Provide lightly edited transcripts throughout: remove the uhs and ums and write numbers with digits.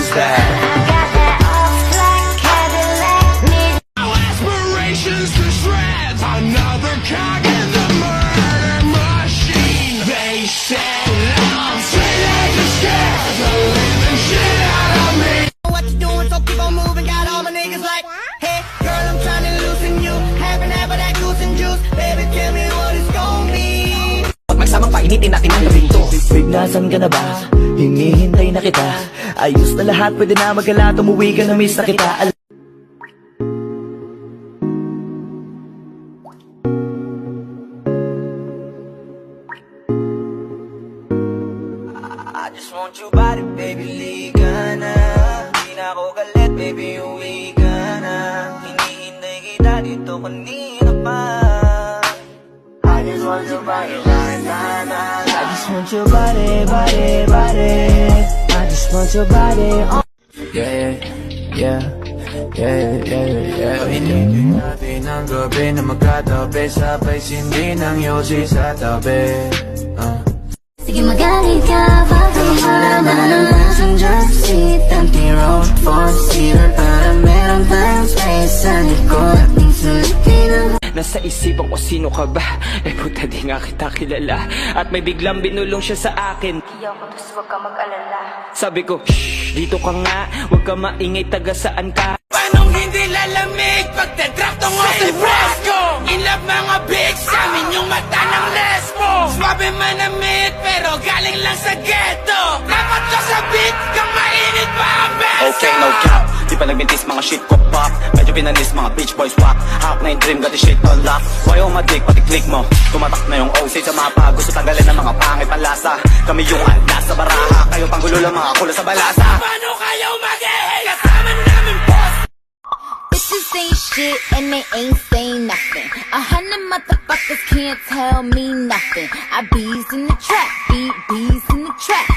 is that? I got that all-black Cadillac, need Aspirations to shreds, another cog in the murder machine. They said I'm straight as a scared, the living shit out of me. What you doing, so keep on moving. Got all my niggas like, hey, girl, I'm trying to loosen you. Having half of that goose and juice. Baby, tell me what it's gon' be. Pag magsamang painitin natin ang gabing to. Big, nasan ka na ba? Hinihintay na kita. Ayos na lahat, pwede na magala. Tumuwi ka na, miss na kita. I just want your body, baby, liga na. Di na ako galit, baby, uwi ka na. Hinihintay kita dito kanina pa. I just want your body, I just want your body, body, body. I just want your body. Yeah, yeah, yeah, yeah, yeah. Pahinigin natin ang gabi na magkatabi. Sabay sindi ng yosi sa tabi. sige magaling ka, pag-ihara na ng passenger seat. Empty road, four-seater, para merong time space sa likod. Ating sulitin ang Nasa isipan ko sino ka ba? Eh puta di nga kita kilala. At may biglang binulong siya sa akin. iyaw ko, tapos huwag ka mag-alala. Sabi ko, shh, dito ka nga. Huwag ka maingay, taga saan ka? Paanong hindi lalamig pag te-drop tong si Fresco? In love mga big sa amin yung mata ng lesbo. Swabe manamit pero galing lang sa ghetto. Dapat ko sa beat kang mainit pa ang beso. Okay, no cap. Di pa nagmintis mga shit ko pop. Medyo pinanis mga beach boys whack. Half na yung dream, got the shit on lock. Why oh madik, pati click mo. Tumatak na yung OC sa mapa. Gusto tanggalin ng mga pangit panlasa. Kami yung alas sa baraha. Kayo panggulo lang mga kulo sa balasa. Paano kayo mag-ehey? Kasama namin boss. Bitches ain't shit and they ain't saying nothing. 100 motherfuckers can't tell me nothing. I bees in the trap, bees in the trap.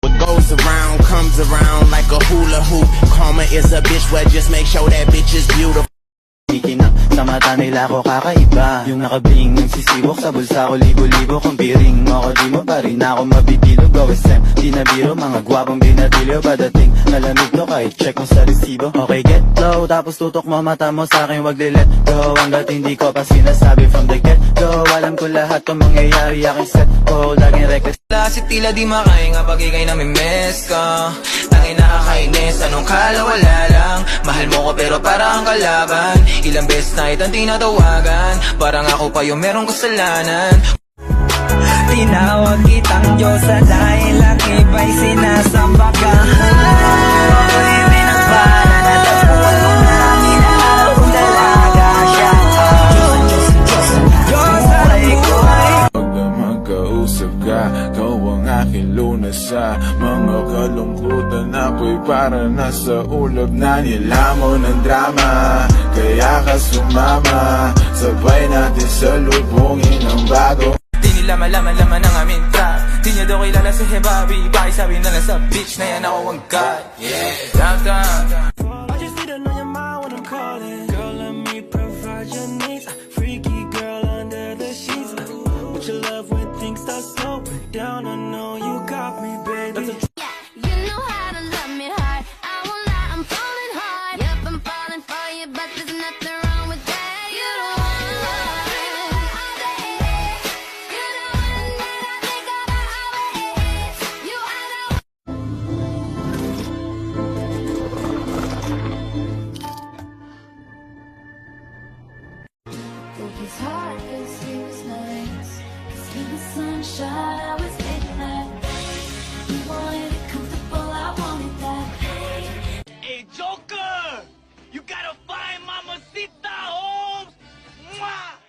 What goes around comes around like a hula hoop. Karma is a bitch, well just make sure that bitch is beautiful. Kikinang sa mata nila ko kakaiba. Yung nakabling nagsisiwok sa bulsa ko libo-libo. Kung piring mo ako di mo pa rin ako mabibilo. Go SM, di na biro, mga gwapong binatilyo. Padating nalamig no kahit check mo sa resibo. Okay, get low, tapos tutok mo mata mo sa akin, wag let go. Hanggat hindi ko pa sinasabi from the get go. Alam ko lahat kung mangyayari aking set ko. Laging reckless. Kasi tila di makahinga pag ikay namimiss ka. Tangin nakakainis, anong kala wala lang. Mahal mo ko pero parang kalaban. Ilang beses na itang tinatawagan. Parang ako pa yung merong kasalanan. Tinawag kitang Diyosa dahil ang iba'y sinasamba ka. Hindi nagpala na tagpuan mo namin akong dalaga siya. Diyosa ko ay Magkausap ka, ikaw ang aking lunas sa mga kalungkutan. Ako'y para nasa ulap na nilamon ng drama. Kaya ka sumama, sabay natin salubungin ang bago. Di nila malaman-laman ang aming trap. Di niya daw kilala si Hebabi. Pakisabi na lang sa bitch na yan ako ang God. Yeah, downtown. I just need to know your mind when I'm calling. Girl, let me provide your needs. Freaky girl under the sheets. With your love when things start slowing down. I know you got me, baby. You know how to love me hard. I won't lie, I'm falling hard. Yep, I'm falling for you, but there's nothing wrong with that. You don't wanna love me all day. You the one that I think about always. You are the Broke his heart 'cause he was nice. 'Cause he was sunshine, I was midnight. He wanted it comfortable, I wanted that. Hey, Joker! You gotta find Mamacita Holmes! Mwah!